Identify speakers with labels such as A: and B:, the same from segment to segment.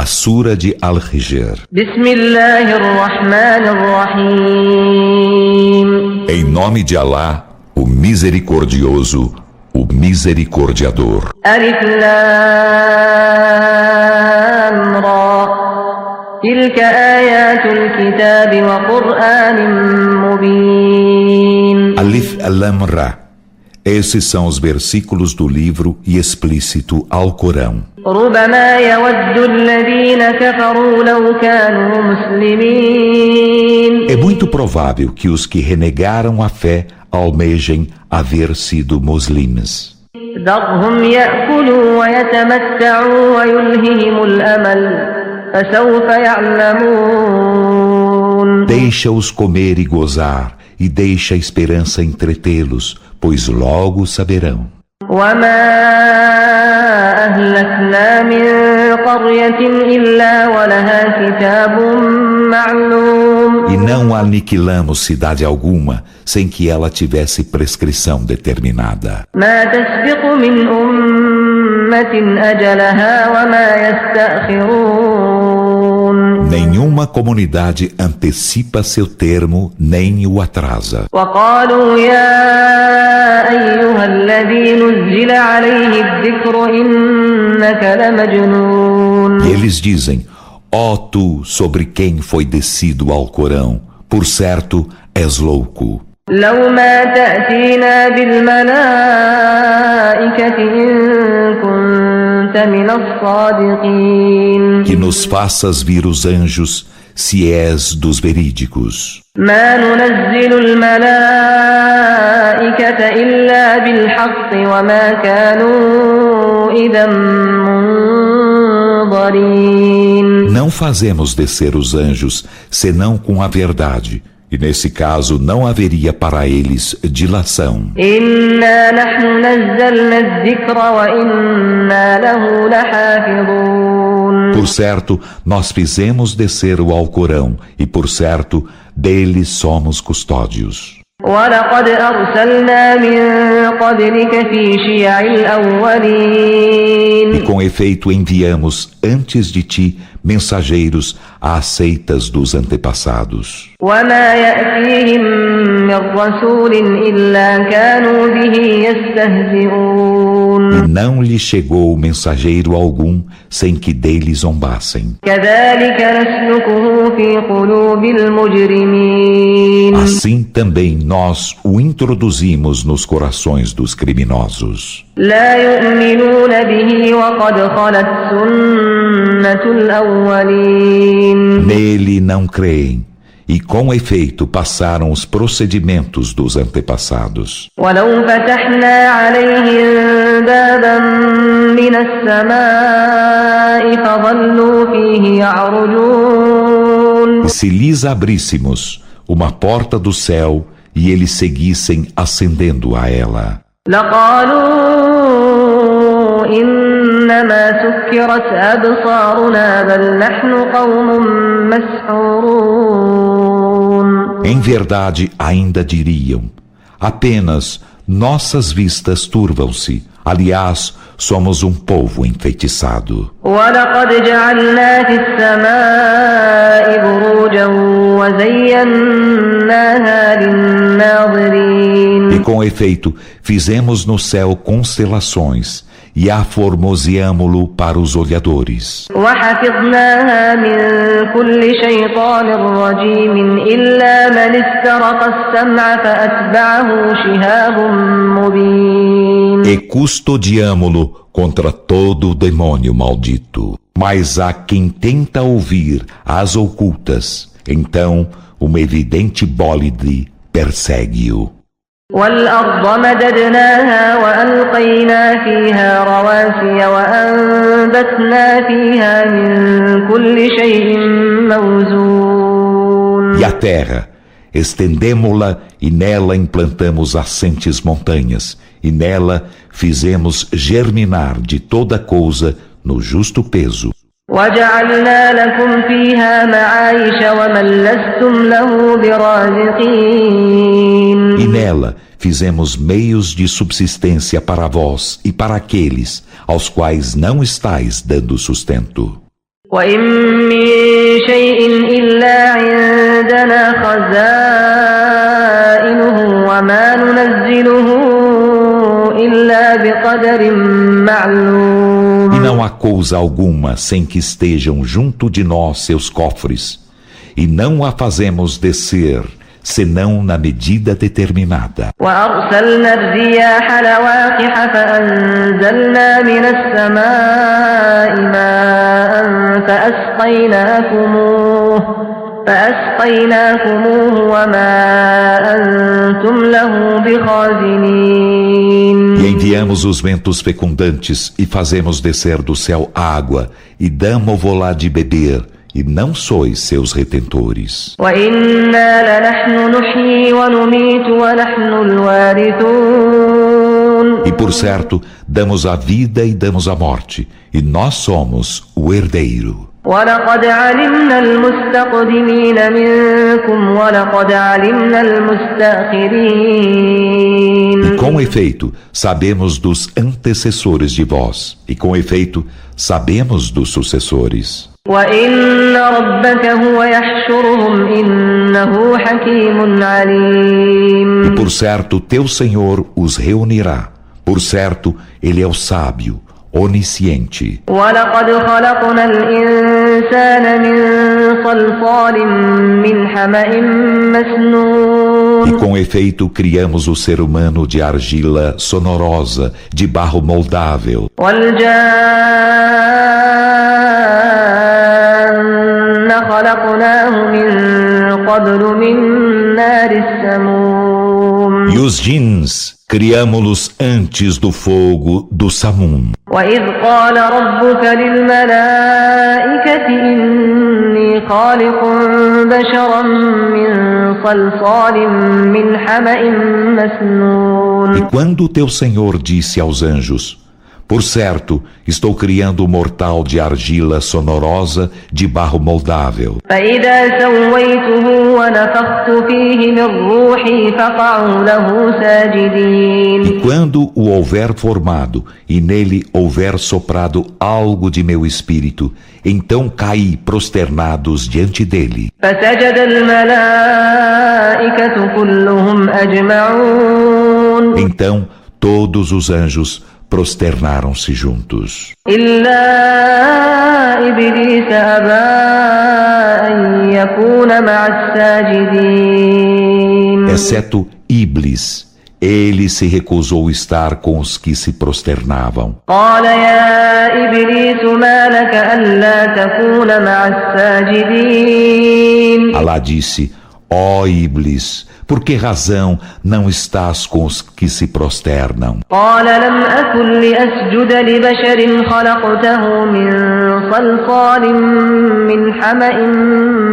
A: A Sura de Al-Hijr. Em nome de Alá, o Misericordioso, o Misericordiador.
B: Alif Lam Ra. Tilka ayatul kitab wa Qur'anin mubin.
A: Alif Lam Ra. Esses são os versículos do livro e explícito ao Corão.
B: ربما يود الذين كفروا لو كانوا مسلمين.
A: É muito provável que os que renegaram a fé almejem haver sido muçulmanos.
B: ذرهم يأكلوا ويتمتعوا ويلههم الأمل فسوف يعلمون.
A: Deixa-os comer e gozar, e deixa a esperança entretê-los, pois logo saberão.
B: وما أهلكنا من قرية إلا ولها كتاب معلوم.
A: E não aniquilamos cidade alguma sem que ela tivesse prescrição determinada.
B: ما تسبق من أمة أجلها وما يستأخرون.
A: Nenhuma comunidade antecipa seu termo nem o atrasa.
B: وقالوا يا أيها الذي نزل عليه الذكر إنك لمجنون.
A: E eles dizem: ó tu, sobre quem foi descido ao Corão, por certo és louco.
B: لو ما تأتينا بالملائكة إن كنت من الصادقين.
A: Que nos faças vir os anjos, se és dos verídicos.
B: ما ننزل الملائكة إلا بالحق وما كانوا إذا منظرين.
A: Não fazemos descer os anjos senão com a verdade, e nesse caso não haveria para eles dilação.
B: إنا نحن نزلنا الذكر وإنا له لحافظون.
A: Por certo, nós fizemos descer o Alcorão, e por certo, deles somos custódios.
B: ولقد أرسلنا من قبلك في شيع الأولين.
A: E com efeito enviamos antes de ti mensageiros às seitas dos antepassados.
B: وما يأتيهم من رسول إلا كانوا به يستهزئون.
A: E não lhe chegou mensageiro algum sem que deles zombassem.
B: كذلك نسلكه في قلوب المجرمين.
A: Assim também nós o introduzimos nos corações dos criminosos.
B: لا يؤمنون به وقد خلت سنة الأولين.
A: Nele não creem, e com efeito passaram os procedimentos dos antepassados.
B: ولو فتحنا عليهم بابا من السماء فظلوا فيه يعرجون.
A: E se lhes abríssemos uma porta do céu e eles seguissem ascendendo a ela,
B: لقالوا إنما سكرت أبصارنا بل نحن قوم مسحورون.
A: em verdade ainda diriam: apenas nossas vistas turvam-se, aliás, somos um povo enfeitiçado.
B: ولقد جعلنا في السماء بروجا وزيناها للناظرين.
A: E com efeito, fizemos no céu constelações e aformoseamo-lo para os olhadores.
B: وحفظناها من كل شيطان رجيم إلا من استرق السمع فأتبعه شهاب مبين.
A: E custodiamo-lo contra todo demônio maldito. Mas há quem tenta ouvir as ocultas, então uma evidente bólide persegue-o.
B: والأرض مددناها وألقينا فيها رواسي وأنبتنا فيها من كل شيء موزون.
A: E a terra, estendemo-la e nela implantamos assentes montanhas, e nela fizemos germinar de toda coisa no justo peso.
B: وجعلنا لكم فيها معايش ومن لستم له برازقين.
A: E nela fizemos meios de subsistência para vós e para aqueles aos quais não estais dando sustento.
B: وإن من شيء إلا عندنا خزائنه وما ننزله إلا بقدر معلوم.
A: E não há coisa alguma sem que estejam junto de nós seus cofres, e não a fazemos descer senão na medida determinada.
B: وأرسلنا الرياح لواقح فأنزلنا من السماء ماء فأسقيناكموه وما أنتم له بخازنين.
A: E enviamos os ventos fecundantes e fazemos descer do céu água e damo-vo-lá de beber, e não sois seus retentores.
B: وإنا لنحن نحيي ونميت ونحن الوارثون.
A: E por certo, damos a vida e damos a morte, e nós somos o herdeiro.
B: ولقد علمنا المستقدمين منكم ولقد علمنا المستأخرين.
A: E com efeito, sabemos dos antecessores de vós, e com efeito, sabemos dos sucessores.
B: وإن ربك هو يحشرهم إنه حكيم عليم.
A: E por certo, teu Senhor os reunirá. Por certo, Ele é o sábio, onisciente.
B: ولقد خلقنا الإنسان من صلصال من حمأ مسنون.
A: E com efeito, criamos o ser humano de argila sonorosa, de barro moldável.
B: خلقناه من قبل من نار السموم.
A: E os jins, criamo-los antes do fogo do Samum.
B: وإذ قال ربك للملائكة إني خالق بشرا من صلصال من حمأ مسنون.
A: E quando teu Senhor disse aos anjos: por certo, estou criando um mortal de argila sonorosa de barro moldável.
B: فإذا سويته ونفخت فيه من روحي فقعوا له ساجدين.
A: E quando o houver formado e nele houver soprado algo de meu espírito, então caí prosternados diante dele.
B: فسجد الملائكة كلهم أجمعون.
A: Então todos os anjos prosternaram-se juntos.
B: إلا إبليس أبى أن يكون مع الساجدين.
A: Exceto Iblis, ele se recusou estar com os que se prosternavam.
B: قال يا إبليس ما لك ألا تكون مع الساجدين.
A: Alá disse: ó Iblis, por que razão não estás com os que se prosternam?
B: قال لم أكن لأسجد لبشر خلقته من صلصال من حمأ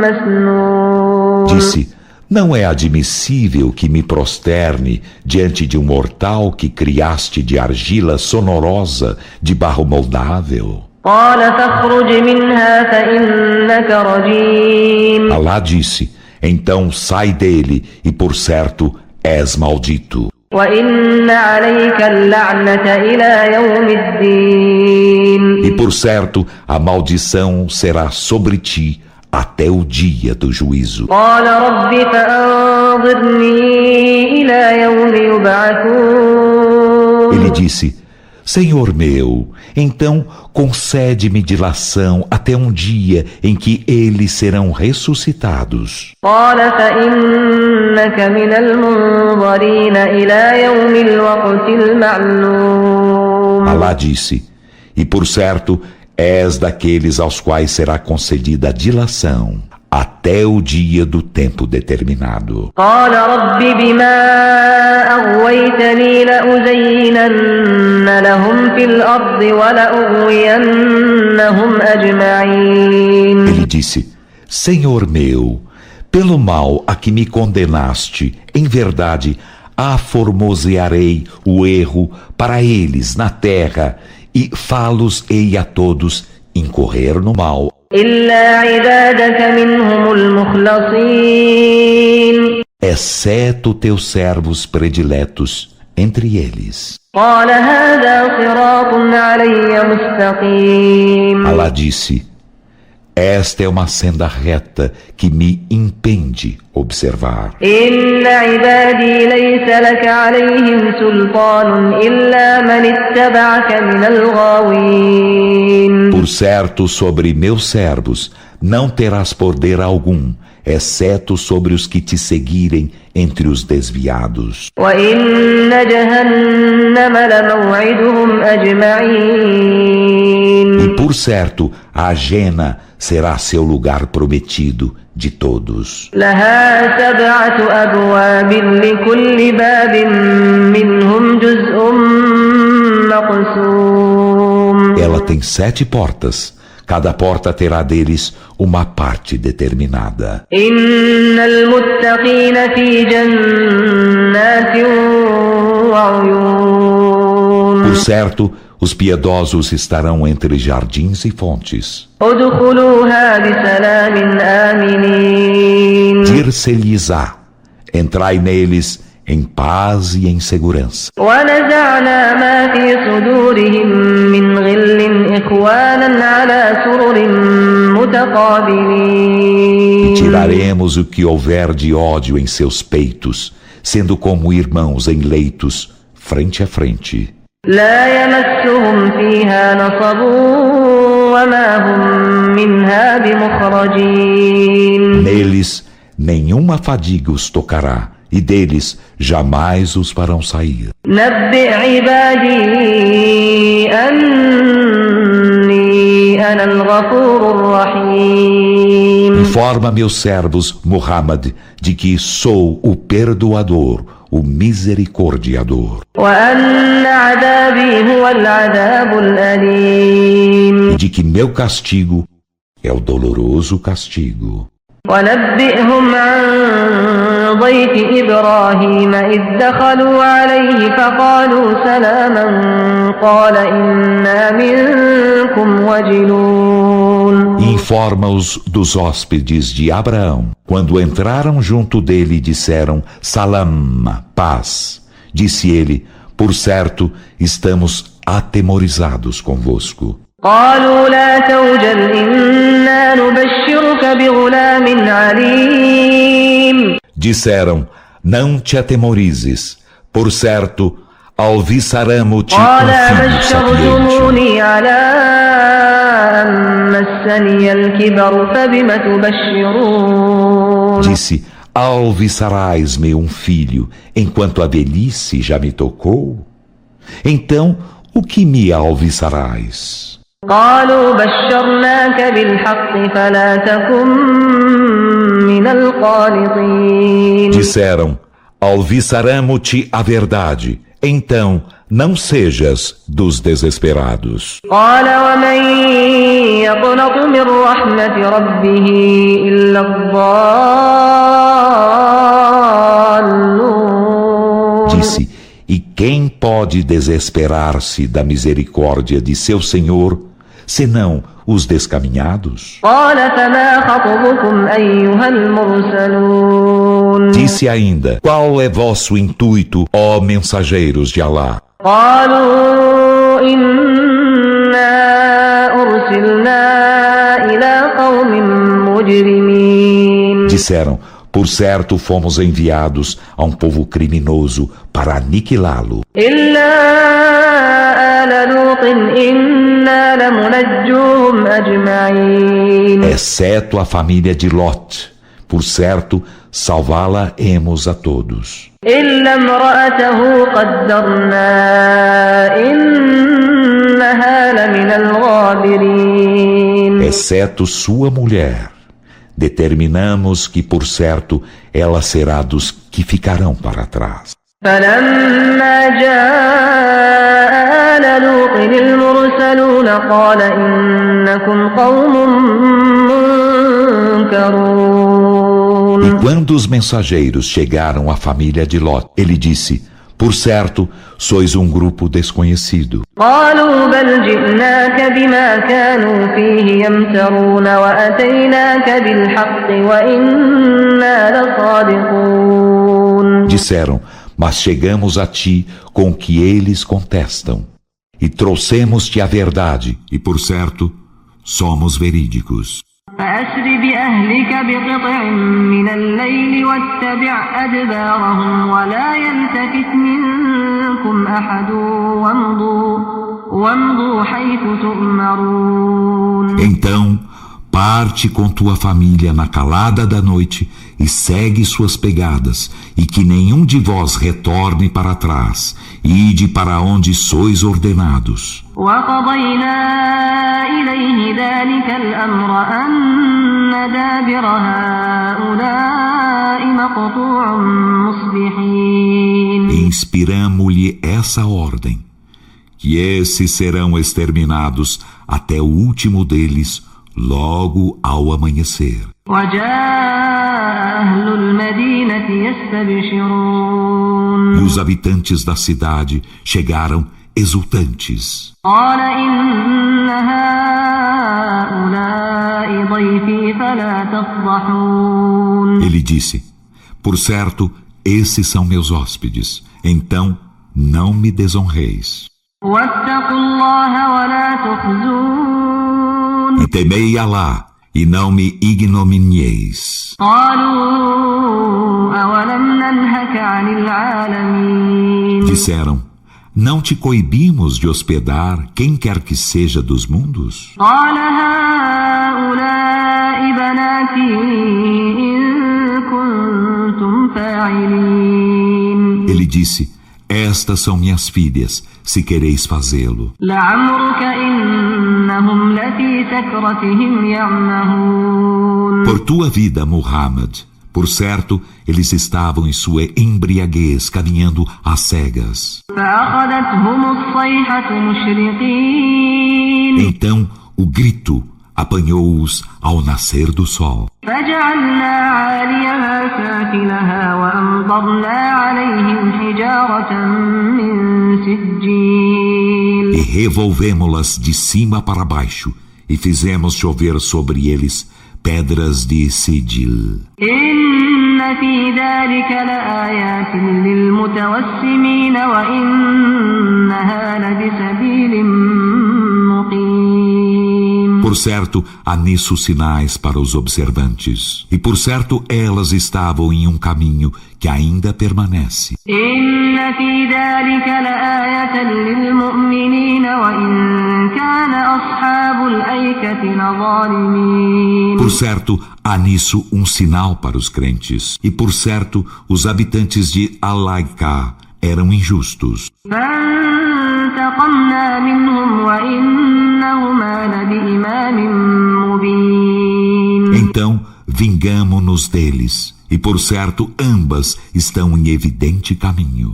B: مسنون.
A: Disse: não é admissível que me prosterne diante de um mortal que criaste de argila sonorosa de barro moldável.
B: قال فاخرج منها فإنك رجيم.
A: Alá disse: então sai dele, e por certo és maldito.
B: وإن عليك اللعنة إلى يوم الدين.
A: E por certo a maldição será sobre ti até o dia do juízo.
B: قال رب فأنظرني إلى يوم يبعثون.
A: Ele disse: Senhor meu, então concede-me dilação até um dia em que eles serão ressuscitados.
B: قال فإنك من المنظرين إلى يوم الوقت المعلوم.
A: Alá disse: e por certo és daqueles aos quais será concedida a dilação até o dia do tempo determinado.
B: قال رب بما أغويتني لأزينن لهم في الأرض ولأغوينهم أجمعين.
A: Ele disse: Senhor meu, pelo mal a que me condenaste, em verdade, aformosearei o erro para eles na terra e fá-los-ei a todos incorrer no mal.
B: إلا عبادك منهم المخلصين.
A: Exceto teus servos prediletos entre eles.
B: قال هذا صراط علي مستقيم.
A: Alá disse: Esta é uma senda reta que me impede observar.
B: إن عبادي ليس لك عليهم سلطان إلا من اتبعك من الغاوين.
A: Por certo, sobre meus servos não terás poder algum, exceto sobre os que te seguirem entre os desviados.
B: وإن جهنم لموعدهم أجمعين.
A: E por certo, a Jena será seu lugar prometido de todos.
B: لها 7 أبواب لكل باب منهم جزء مقسوم.
A: Ela tem 7 portas. Cada porta terá deles uma parte determinada.
B: إن المتقين في جنات وعيون.
A: Por certo, os piedosos estarão entre jardins e fontes.
B: ادخلوها بسلام آمنين.
A: Dir-se-lhes-á: entrai neles em paz e em segurança.
B: ونزعنا ما في صدورهم من غل إخوانا على سرر متقابلين.
A: E tiraremos o que houver de ódio em seus peitos, sendo como irmãos em leitos, frente a frente.
B: لا يمسهم فيها نصب وما هم منها بمخرجين.
A: Neles nenhuma fadiga os tocará, e deles jamais os farão sair.
B: نبئ عبادي أني أنا الغفور الرحيم.
A: Informa meus servos, Muhammad, de que sou o perdoador, o misericordiador.
B: وأن عذابي هو العذاب الأليم.
A: E de que meu castigo é o doloroso castigo.
B: ونبئهم عن ضيف إبراهيم إذ دخلوا عليه فقالوا سلاما قال إنا منكم وجلون.
A: Informa-os dos hóspedes de Abraão. Quando entraram junto dele e disseram Salam, paz. Disse ele, por certo, estamos atemorizados convosco.
B: قالوا لا توجل إنا نبشرك بغلام عليم.
A: Disseram, não te atemorizes. Por certo, alviçaramo-te
B: قال
A: filho sapiente.
B: بشرتموني على أن مسني الكبر فبم تبشرون.
A: Disse, alviçarás-me um filho, enquanto a velhice já me tocou? Então, o que me alviçarás?
B: قالوا بشرناك بالحق فلا تكن من القانطين.
A: Disseram, alviçaramo-te a verdade, então não sejas dos desesperados.
B: قال ومن يقنط من رحمة ربه إلا الضالون.
A: Disse, e quem pode desesperar-se da misericórdia de seu Senhor, senão os descaminhados?
B: قال فما خطبكم أيها المرسلون.
A: Disse ainda, qual é vosso intuito, ó mensageiros de Alá?
B: قالوا إنا أرسلنا إلى قوم مجرمين.
A: Disseram, por certo fomos enviados a um povo criminoso para aniquilá-lo.
B: إلا آل لوط إنا لمنجوهم أجمعين.
A: Exceto a família de Lot. Por certo, salvá-la-emos a todos.
B: إلا امرأته قدرنا إنها لمن الغابرين.
A: Exceto sua mulher. Determinamos que, por certo, ela será dos que ficarão para trás.
B: فلما جاء آل لوط المرسلون قال إنكم قوم منكرون.
A: E quando os mensageiros chegaram à família de Lot, ele disse, por certo, sois um grupo desconhecido.
B: قالوا بل جئناك بما كانوا فيه يمترون وأتيناك بالحق وإنا لصادقون.
A: Disseram, mas chegamos a ti com o que eles contestam, e trouxemos-te a verdade, e por certo, somos verídicos.
B: فأسر بأهلك بقطع من الليل واتبع أدبارهم ولا يلتفت منكم أحد وامضوا حيث تؤمرون.
A: Então, parte com tua família na calada da noite e segue suas pegadas, e que nenhum de vós retorne para trás, ide para onde sois ordenados.
B: وقضينا إليه ذلك الأمر أن دابر هؤلاء مقطوع مصبحين.
A: Inspiramo-lhe essa ordem, que esses serão exterminados até o último deles, logo ao amanhecer.
B: وجاء أهل المدينة يستبشرون.
A: E os habitantes da cidade chegaram exultantes.
B: قال إن هؤلاء ضيفي فلا تفضحون.
A: Ele disse: por certo, esses são meus hóspedes, então não me desonreis.
B: واتقوا الله ولا تخزون.
A: E temei Alá, e não me ignominieis.
B: قالوا أولم ننهك عن العالمين.
A: Disseram: não te coibimos de hospedar quem quer que seja dos mundos?
B: قال هؤلاء بناتي إن كنتم فاعلين.
A: Ele disse: estas são minhas filhas, se quereis fazê-lo.
B: لعمرك إنهم لفي سكرتهم يعمهون.
A: Por tua vida, Muhammad, por certo, eles estavam em sua embriaguez, caminhando às cegas.
B: فأخذتهم الصيحة مشرقين.
A: Então o grito apanhou-os ao nascer do sol.
B: فجعلنا عاليها سافلها وأمطرنا عليهم حجارة من سجيل.
A: E revolvemo-las de cima para baixo, e fizemos chover sobre eles pedras de Sijil.
B: إن في ذلك لآيات للمتوسمين وإنها لبسبيل مقيم.
A: Por certo, há nisso sinais para os observantes. E por certo, elas estavam em um caminho que ainda permanece.
B: إن في ذلك لآية للمؤمنين وإن كان أصحاب الأيكة لظالمين.
A: Por certo, há nisso um sinal para os crentes. E por certo, os habitantes de Al-Laika eram injustos.
B: فانتقمنا منهم وإنهما لبإمام مبين.
A: Então, vingamo-nos deles. E por certo, ambas estão em evidente caminho.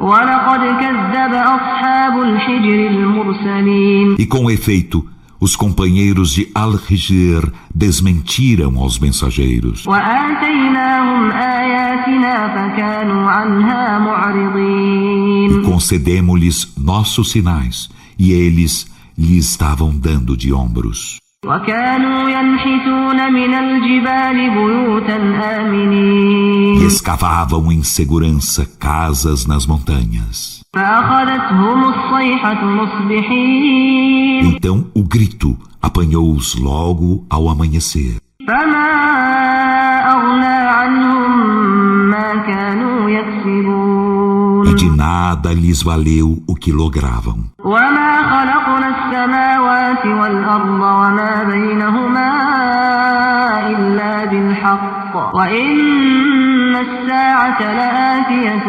B: ولقد كذب أصحاب الحجر المرسلين.
A: E com efeito, os companheiros de Al-Hijr desmentiram aos mensageiros.
B: وآتيناهم آياتنا فكانوا عنها معرضين.
A: E concedemos-lhes nossos sinais, e eles lhe estavam dando de ombros.
B: وكانوا ينحتون من الجبال بيوتا آمنين.
A: E escavavam em segurança casas nas montanhas.
B: فأخذتهم الصيحة مصبحين.
A: Então o grito apanhou-os logo ao amanhecer.
B: فما أغنى عنهم ما كانوا يكسبون.
A: E de nada lhes valeu o que logravam.
B: وما خلقنا السماوات والأرض وما بينهما إلا بالحق وإن الساعة لآتية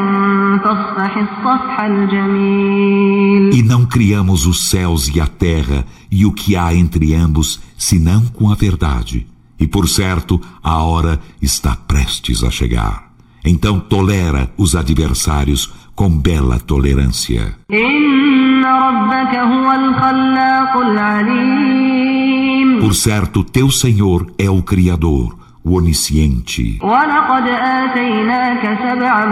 B: فاصفح الصفح الجميل.
A: E não criamos os céus e a terra e o que há entre ambos, senão com a verdade. E por certo, a hora está prestes a chegar. Então tolera os adversários com bela tolerância.
B: إن ربك هو الخلاق العليم.
A: Por certo, teu Senhor é o Criador, o Onisciente.
B: ولقد آتيناك سبعا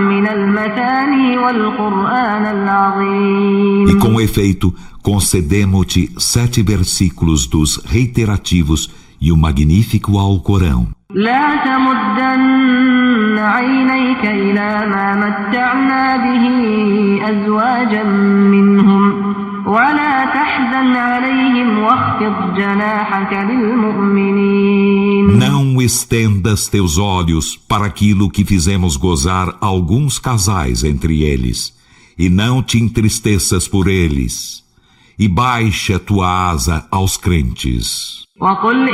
B: من المثاني والقرآن العظيم.
A: E com efeito, concedemo-te 7 versículos dos reiterativos e o magnífico Alcorão.
B: لا تمدن عينيك إلى ما متعنا به أزواجا منهم ولا تحزن عليهم واخفض جناحك للمؤمنين.
A: Não estendas teus olhos para aquilo que fizemos gozar alguns casais entre eles, e não te entristeças por eles, e baixa tua asa aos crentes.
B: وقل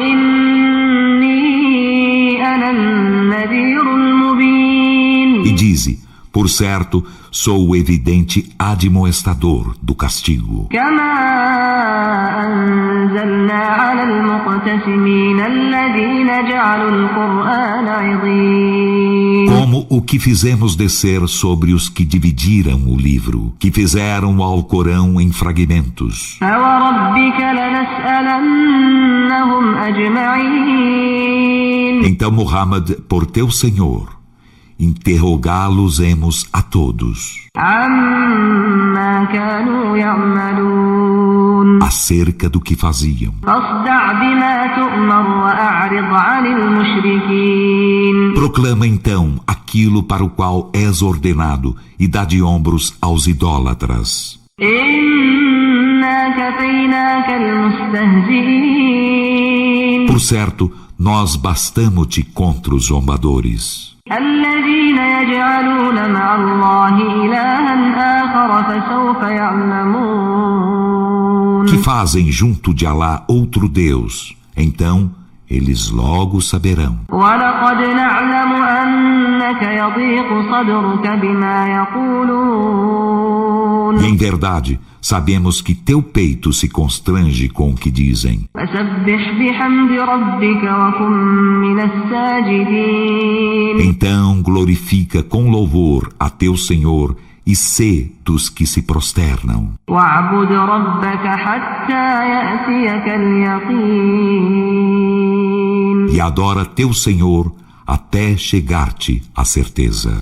B: إني أنا النذير المبين.
A: E dize, por certo, sou o evidente admoestador do castigo.
B: كما أنزلنا على المقتسمين الذين جعلوا القرآن عضين.
A: Como o que fizemos descer sobre os que dividiram o livro, que fizeram o Alcorão em fragmentos.
B: فوربك لنسألنهم أجمعين.
A: Então, Muhammad, por teu Senhor, interrogá-los-emos a todos
B: عما كانوا يعملون.
A: acerca do que faziam.
B: فاصدع بما تؤمر وأعرض عن المشركين.
A: Proclama então aquilo para o qual és ordenado e dá de ombros aos idólatras.
B: إنا كفيناك المستهزئين.
A: Por certo, nós bastamo-te contra os zombadores,
B: الذين يجعلون مع الله إلها آخر فسوف يعلمون.
A: que fazem junto de Alá outro Deus. Então, eles logo saberão.
B: ولقد نعلم أنك يضيق صدرك بما يقولون.
A: E em verdade, sabemos que teu peito se constrange com o que dizem.
B: فسبح بحمد ربك وكن من الساجدين.
A: Então glorifica com louvor a teu Senhor e sê dos que se prosternam.
B: واعبد ربك حتى يأتيك اليقين.
A: E adora teu Senhor até chegar-te a certeza.